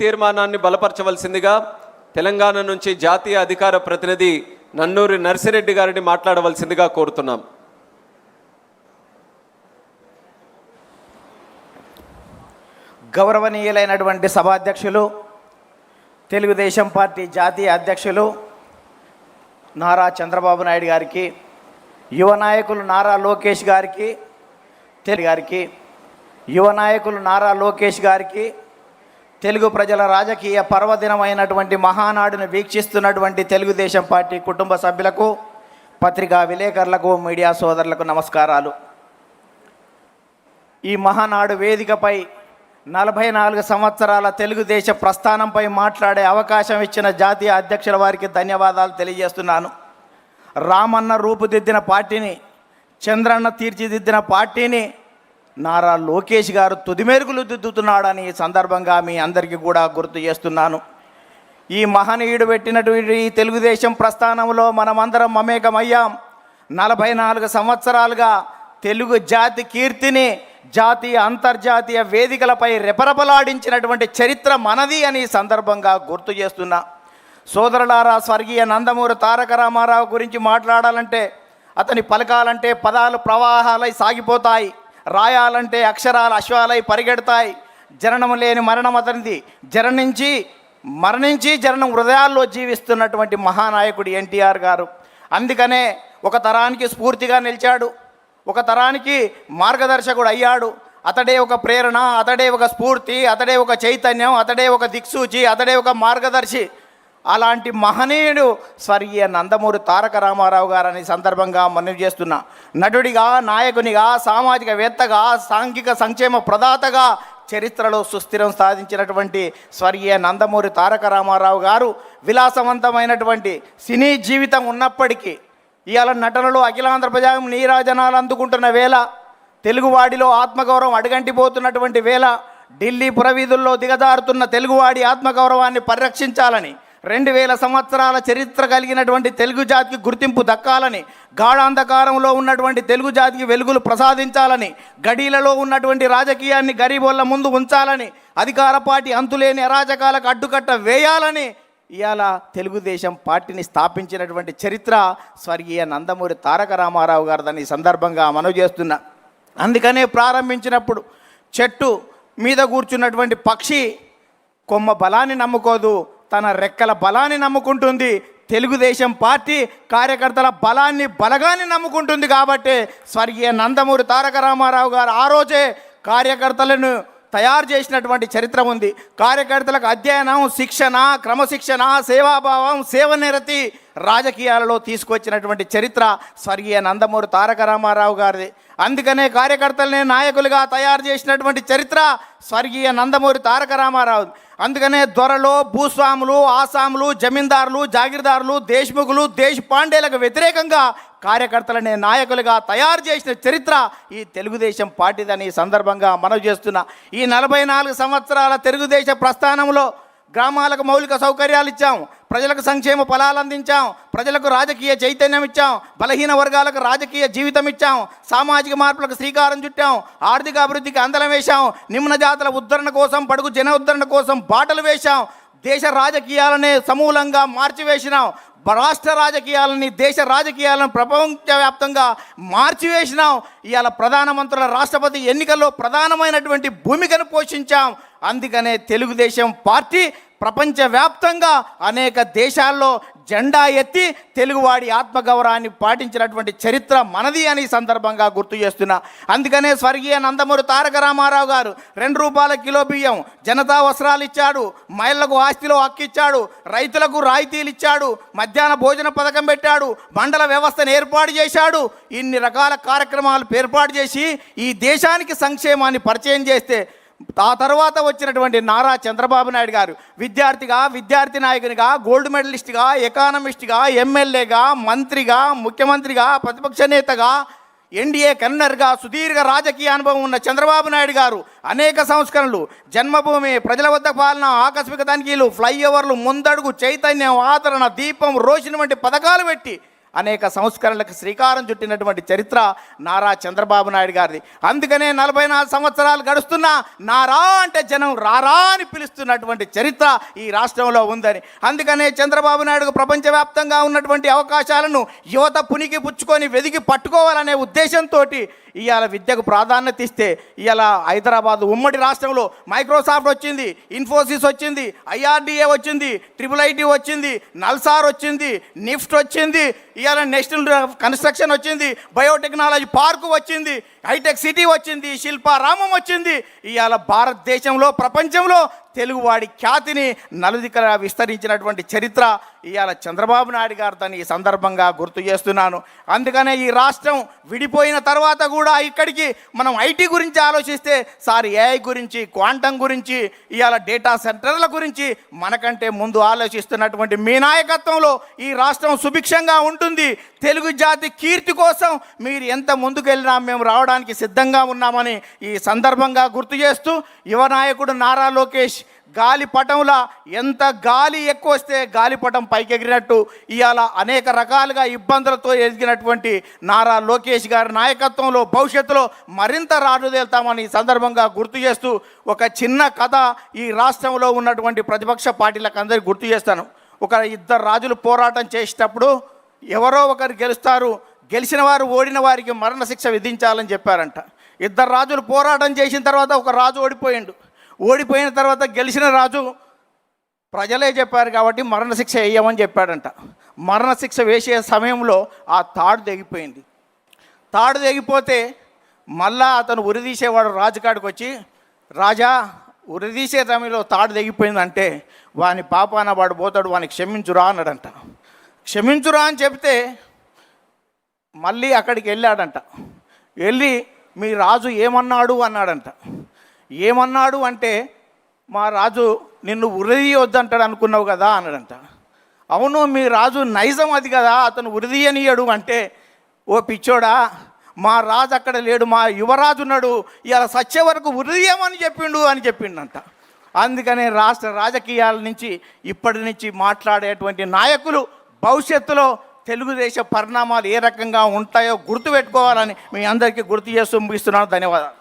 తీర్మానాన్ని బలపరచవలసిందిగా తెలంగాణ నుంచి జాతీయ అధికార ప్రతినిధి నన్నూరి నర్సిరెడ్డి గారిని మాట్లాడవలసిందిగా కోరుతున్నాం. గౌరవనీయులైనటువంటి సభాధ్యక్షులు, తెలుగుదేశం పార్టీ జాతీయ అధ్యక్షులు నారా చంద్రబాబు నాయుడు గారికి, యువ నాయకులు నారా లోకేష్ గారికి, యువ నాయకులు నారా లోకేష్ గారికి, తెలుగు ప్రజల రాజకీయ పర్వదినమైనటువంటి మహానాడును వీక్షిస్తున్నటువంటి తెలుగుదేశం పార్టీ కుటుంబ సభ్యులకు, పత్రికా విలేకరులకు, మీడియా సోదరులకు నమస్కారాలు. ఈ మహానాడు వేదికపై 44 సంవత్సరాల తెలుగుదేశ ప్రస్థానంపై మాట్లాడే అవకాశం ఇచ్చిన జాతీయ అధ్యక్షుల వారికి ధన్యవాదాలు తెలియజేస్తున్నాను. రామన్న రూపుదిద్దిన పార్టీని, చంద్రన్న తీర్చిదిద్దిన పార్టీని నారా లోకేష్ గారు తుదిమెరుగులు దిద్దుతున్నాడని ఈ సందర్భంగా మీ అందరికీ కూడా గుర్తు చేస్తున్నాను. ఈ మహనీయుడు పెట్టినటువంటి ఈ తెలుగుదేశం ప్రస్థానంలో మనమందరం మమేకమయ్యాం. 44 సంవత్సరాలుగా తెలుగు జాతి కీర్తిని జాతీయ అంతర్జాతీయ వేదికలపై రెపరెపలాడించినటువంటి చరిత్ర మనది అని ఈ సందర్భంగా గుర్తు చేస్తున్నా. సోదరులారా, స్వర్గీయ నందమూరి తారక రామారావు గురించి మాట్లాడాలంటే, అతని పలకాలంటే పదాలు ప్రవాహాలై సాగిపోతాయి, రాయాలంటే అక్షరాలు అశ్వాలై పరిగెడతాయి. జననం లేని మరణం అతనిది, మరణించి జననం హృదయాల్లో జీవిస్తున్నటువంటి మహానాయకుడు ఎన్టీఆర్ గారు. అందుకనే ఒక తరానికి స్ఫూర్తిగా నిలిచాడు, ఒక తరానికి మార్గదర్శకుడు అయ్యాడు. అతడే ఒక ప్రేరణ, అతడే ఒక స్ఫూర్తి, అతడే ఒక చైతన్యం, అతడే ఒక దిక్సూచి, అతడే ఒక మార్గదర్శి. అలాంటి మహనీయుడు స్వర్గీయ నందమూరి తారక రామారావు గారని సందర్భంగా మనవి చేస్తున్నా. నటుడిగా, నాయకునిగా, సామాజికవేత్తగా, సాంఘిక సంక్షేమ ప్రదాతగా చరిత్రలో సుస్థిరం సాధించినటువంటి స్వర్గీయ నందమూరి తారక రామారావు గారు విలాసవంతమైనటువంటి సినీ జీవితం ఉన్నప్పటికీ ఇవాళ నటనలో అఖిలాంధ్ర ప్రజాగం నీరాజనాలు అందుకుంటున్న వేళ, తెలుగువాడిలో ఆత్మగౌరవం అడుగంటిపోతున్నటువంటి వేళ, ఢిల్లీ పురవీధుల్లో దిగజారుతున్న తెలుగువాడి ఆత్మగౌరవాన్ని పరిరక్షించాలని, 2000 సంవత్సరాల చరిత్ర కలిగినటువంటి తెలుగు జాతికి గుర్తింపు దక్కాలని, గాఢాంధకారంలో ఉన్నటువంటి తెలుగు జాతికి వెలుగులు ప్రసాదించాలని, గడీలలో ఉన్నటువంటి రాజకీయాన్ని గరీబోళ్ళ ముందు ఉంచాలని, అధికార పార్టీ అంతులేని అరాచకాలకు అడ్డుకట్ట వేయాలని ఇవాళ తెలుగుదేశం పార్టీని స్థాపించినటువంటి చరిత్ర స్వర్గీయ నందమూరి తారక రామారావు గారిదని సందర్భంగా మనవి చేస్తున్నా. అందుకనే ప్రారంభించినప్పుడు చెట్టు మీద కూర్చున్నటువంటి పక్షి కొమ్మ బలాన్ని నమ్ముకోదు, తన రెక్కల బలాన్ని నమ్ముకుంటుంది. తెలుగుదేశం పార్టీ కార్యకర్తల బలగాన్ని నమ్ముకుంటుంది. కాబట్టి స్వర్గీయ నందమూరి తారక రామారావు గారు ఆ రోజే కార్యకర్తలను తయారు చేసినటువంటి చరిత్ర ఉంది. కార్యకర్తలకు అధ్యయనం, శిక్షణ, క్రమశిక్షణ, సేవాభావం, సేవనిరతి రాజకీయాలలో తీసుకొచ్చినటువంటి చరిత్ర స్వర్గీయ నందమూరి తారక రామారావు గారిది. అందుకనే కార్యకర్తలనే నాయకులుగా తయారు చేసినటువంటి చరిత్ర స్వర్గీయ నందమూరి తారక రామారావు. అందుకనే దొరలు, భూస్వాములు, ఆసాములు, జమీందారులు, జాగీర్దారులు, దేశ్ముఖులు, దేశపాండేలకు వ్యతిరేకంగా కార్యకర్తలనే నాయకులుగా తయారు చేసిన చరిత్ర ఈ తెలుగుదేశం పార్టీదని సందర్భంగా మనవి చేస్తున్నా. ఈ 44 సంవత్సరాల తెలుగుదేశ ప్రస్థానంలో గ్రామాలకు మౌలిక సౌకర్యాలు ఇచ్చాం, ప్రజలకు సంక్షేమ ఫలాలు అందించాం, ప్రజలకు రాజకీయ చైతన్యం ఇచ్చాం, బలహీన వర్గాలకు రాజకీయ జీవితం ఇచ్చాం, సామాజిక మార్పులకు శ్రీకారం చుట్టాం, ఆర్థిక అభివృద్ధికి అందలం వేశాం, నిమ్న జాతుల ఉద్ధరణ కోసం, బడుగు జన ఉద్ధరణ కోసం బాటలు వేశాం, దేశ రాజకీయాలనే సమూలంగా మార్చివేసినాం, రాష్ట్ర రాజకీయాలని, దేశ రాజకీయాలను ప్రపంచవ్యాప్తంగా మార్చివేసినాం. ఇవాళ ప్రధానమంత్రుల, రాష్ట్రపతి ఎన్నికల్లో ప్రధానమైనటువంటి భూమికను పోషించాం. అందుకనే తెలుగుదేశం పార్టీ ప్రపంచవ్యాప్తంగా అనేక దేశాల్లో జెండా ఎత్తి తెలుగువాడి ఆత్మగౌరవాన్ని పాటించినటువంటి చరిత్ర మనది అని సందర్భంగా గుర్తు చేస్తున్నా. అందుకనే స్వర్గీయ నందమూరి తారక రామారావు గారు 2 రూపాయల కిలో బియ్యం, జనతా వస్త్రాలు ఇచ్చాడు, మహిళలకు ఆస్తిలో హక్కు ఇచ్చాడు, రైతులకు రాయితీలు ఇచ్చాడు, మధ్యాహ్న భోజన పథకం పెట్టాడు, మండల వ్యవస్థను ఏర్పాటు చేశాడు. ఇన్ని రకాల కార్యక్రమాలు ఏర్పాటు చేసి ఈ దేశానికి సంక్షేమాన్ని పరిచయం చేస్తే ఆ తర్వాత వచ్చినటువంటి నారా చంద్రబాబు నాయుడు గారు విద్యార్థిగా, విద్యార్థి నాయకునిగా, గోల్డ్ మెడలిస్ట్గా, ఎకానమిస్ట్గా, ఎమ్మెల్యేగా, మంత్రిగా, ముఖ్యమంత్రిగా, ప్రతిపక్ష నేతగా, ఎన్డీఏ కన్వీనర్గా సుదీర్ఘ రాజకీయ అనుభవం ఉన్న చంద్రబాబు నాయుడు గారు అనేక సంస్కరణలు, జన్మభూమి, ప్రజల వద్ద పాలన, ఆకస్మిక తనిఖీలు, ఫ్లైఓవర్లు, ముందడుగు, చైతన్యం, ఆదరణ, దీపం, రోషిని వంటి పథకాలు పెట్టి అనేక సంస్కరణలకు శ్రీకారం చుట్టినటువంటి చరిత్ర నారా చంద్రబాబు నాయుడు గారిది. అందుకనే 44 సంవత్సరాలు గడుస్తున్నా నారా అంటే జనం రారా అని పిలుస్తున్నటువంటి చరిత్ర ఈ రాష్ట్రంలో ఉందని. అందుకనే చంద్రబాబు నాయుడుకు ప్రపంచవ్యాప్తంగా ఉన్నటువంటి అవకాశాలను యువత పునికి పుచ్చుకొని వెదికి పట్టుకోవాలనే ఉద్దేశంతో ఇవాళ విద్యకు ప్రాధాన్యత ఇస్తే ఇవాళ హైదరాబాద్ ఉమ్మడి రాష్ట్రంలో మైక్రోసాఫ్ట్ వచ్చింది, ఇన్ఫోసిస్ వచ్చింది, IRDA వచ్చింది, IIIT వచ్చింది, నల్సార్ వచ్చింది, నిఫ్ట్ వచ్చింది, ఇవాళ నేషనల్ కన్స్ట్రక్షన్ వచ్చింది, బయోటెక్నాలజీ పార్కు వచ్చింది, హైటెక్ సిటీ వచ్చింది, శిల్పారామం వచ్చింది. ఇవాళ భారతదేశంలో ప్రపంచంలో తెలుగువాడి ఖ్యాతిని నలుదికల విస్తరించినటువంటి చరిత్ర ఇవాళ చంద్రబాబు నాయుడు గారితో ఈ సందర్భంగా గుర్తు చేస్తున్నాను. అందుకనే ఈ రాష్ట్రం విడిపోయిన తర్వాత కూడా ఇక్కడికి మనం ఐటీ గురించి ఆలోచిస్తే సార్ AI గురించి, క్వాంటం గురించి, ఇవాళ డేటా సెంటర్ల గురించి మనకంటే ముందు ఆలోచిస్తున్నటువంటి మీ నాయకత్వంలో ఈ రాష్ట్రం సుభిక్షంగా ఉంటుంది. తెలుగు జాతి కీర్తి కోసం మీరు ఎంత ముందుకెళ్ళినా మేము రావడానికి సిద్ధంగా ఉన్నామని ఈ సందర్భంగా గుర్తు చేస్తూ యువ నాయకుడు నారా లోకేష్ గాలిపటంలా ఎంత గాలి ఎక్కువ వస్తే గాలిపటం పైకెగిరినట్టు ఇవాళ అనేక రకాలుగా ఇబ్బందులతో ఎదిగినటువంటి నారా లోకేష్ గారి నాయకత్వంలో భవిష్యత్తులో మరింత రాజుదేల్తామని ఈ సందర్భంగా గుర్తు చేస్తూ ఒక చిన్న కథ ఈ రాష్ట్రంలో ఉన్నటువంటి ప్రతిపక్ష పార్టీలకు అందరికీ గుర్తు చేస్తాను. ఒక ఇద్దరు రాజులు పోరాటం చేసేటప్పుడు ఎవరో ఒకరు గెలుస్తారు, గెలిచిన వారు ఓడిన వారికి మరణశిక్ష విధించాలని చెప్పారంట. ఇద్దరు రాజులు పోరాటం చేసిన తర్వాత ఒక రాజు ఓడిపోయిండు. ఓడిపోయిన తర్వాత గెలిచిన రాజు ప్రజలే చెప్పారు కాబట్టి మరణశిక్ష వేయమని చెప్పాడంట. మరణశిక్ష వేసే సమయంలో ఆ తాడు తెగిపోయింది. తాడు తెగిపోతే మళ్ళా అతను ఉరిదీసేవాడు రాజుకాడికి వచ్చి, రాజా ఉరిదీసే సమయంలో తాడు తెగిపోయిందంటే వాని పాపాన వాడు పోతాడు, వానికి క్షమించురా అన్నాడంట. క్షమించురా అని చెప్తే మళ్ళీ అక్కడికి వెళ్ళాడంట. వెళ్ళి మీ రాజు ఏమన్నాడు అన్నాడంట. ఏమన్నాడు అంటే మా రాజు నిన్ను ఉరిదీయొద్దంటాడు అనుకున్నావు కదా అన్నాడంట. అవును మీ రాజు నైజం అది కదా, అతను ఉరిదీయనీయడు అంటే, ఓ పిచ్చోడా మా రాజు అక్కడ లేడు, మా యువరాజు ఉన్నాడు, ఇలా సచ్చే వరకు ఉరిదీయమని చెప్పిండు అని చెప్పిండంట. అందుకనే రాష్ట్ర రాజకీయాల నుంచి ఇప్పటి నుంచి మాట్లాడేటువంటి నాయకులు భవిష్యత్తులో తెలుగుదేశ పరిణామాలు ఏ రకంగా ఉంటాయో గుర్తుపెట్టుకోవాలని మీ అందరికీ గుర్తు చేస్తూ ముగిస్తున్నాను. ధన్యవాదాలు.